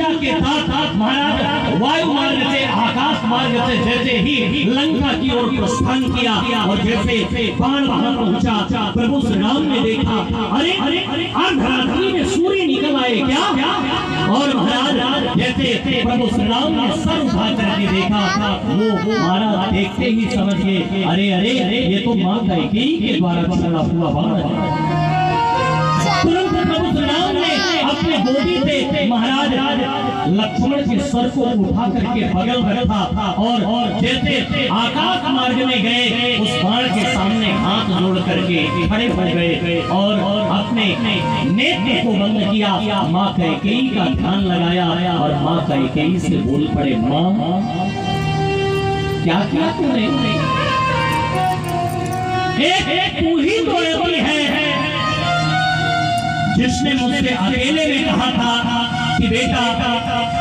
परशु के साथ महाराज वायु मार्ग से आकाश मार्ग से जैसे ही लंका की ओर प्रस्थान किया और जैसे बाण वहां पहुंचा, प्रभु श्री राम ने देखा अरे अर्धरात्रि में सूर्य निकल आए क्या। और महाराज जैसे प्रभु श्री राम ने सर उठा करके देखा, वो महाराज देखते ही समझ गए अरे अरे अरे ये तो मां कैकेयी के द्वारा चला हुआ बाण है। तुरंत प्रभु श्री राम ने अपने गोदी से महाराज लक्ष्मण के सर को उठा करके बगल रखा और जैसे आकाश मार्ग में गए उस बाण के सामने हाथ जोड़ करके खड़े हो गए और अपने नेत्र को बंद किया, मां कैकेयी का ध्यान लगाया और मां कैकेयी से बोल पड़े मां क्या क्या तूने, एक तू ही तो ऐसी है जिसने मुझसे अकेले में कहा था कि बेटा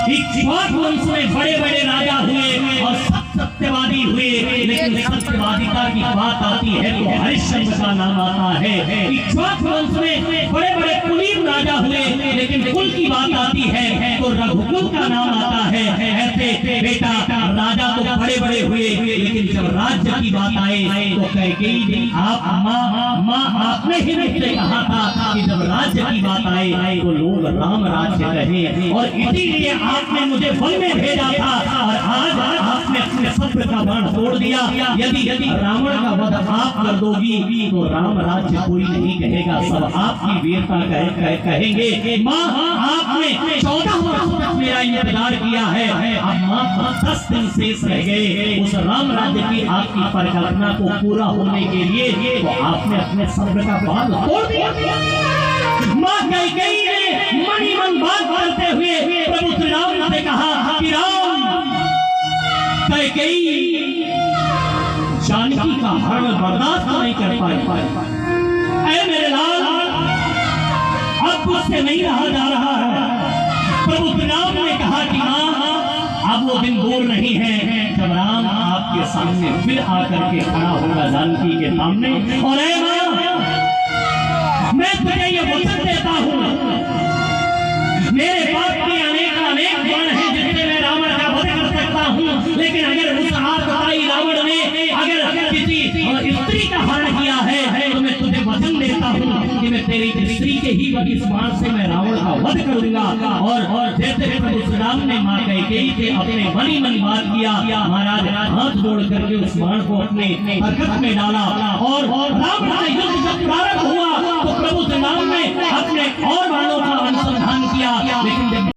इक्ष्वाकु वंश में बड़े बड़े राजा हुए और सब सत्यवादी हुए, लेकिन सत्यवादिता की बात आती है तो हरिश्चंद्र का नाम आता है। इक्ष्वाकु वंश में बड़े बड़े कुलीन राजा हुए, लेकिन कुल की बात आती है तो रघुकुल का नाम आता है। ऐसे बेटा राजा तो बड़े बड़े हुए, लेकिन जब राज्य की बात आए तो कैकेयी आप माँ आपने ही मुझसे कहा था कि जब राज्य की बात आए तो लोग राम राज्य कहे, और इसीलिए आपने मुझे वन में भेजा था और आज आपने अपने सब्र का बाण तोड़ दिया। यदि रावण का वध आप कर दोगी तो राम राज्य कोई नहीं कहेगा, सब आपकी वीरता कहेंगे। माँ आपने 14 वर्ष तक मेरा इंतजार किया है, अब माँ 10 दिन शेष रह गए उस राम राज्य की आपकी परिकल्पना को पूरा होने के लिए, तो आपने अपने सब्र का बाण तोड़ दिया। मां कैकेयी ने मनी मन बात करते हुए प्रभु श्री राम से कहा कि राम कैकेयी जानकी का हरण बर्दाश्त नहीं कर पाई, ऐ मेरे लाल अब मुझसे नहीं रहा जा रहा है। प्रभु श्री राम ने कहा कि मां अब वो दिन दूर नहीं है जब राम आपके सामने फिर आकर के खड़ा होगा जानकी के सामने, और ऐ मां मैं तुझे ये वचन देता हूँ, मेरे पास भी अनेक बाण हैं जिससे मैं रावण का वध कर सकता हूँ, लेकिन अगर उस आतताई रावण ने अगर किसी स्त्री का हरण किया है तो मैं तुझे वचन देता हूँ कि मैं तेरी स्त्री के ही इस बाण से मैं रावण का वध करूंगा। और जैसे प्रभु श्री राम ने मां कैकेयी से अपने मनी मन बात किया, महाराज हाथ जोड़ करके उस बाण को अपने हरकत में डाला और राम का युद्ध जब प्रारंभ हुआ तो प्रभु श्री राम ने अपने और बाणों का अनुसंधान किया, लेकिन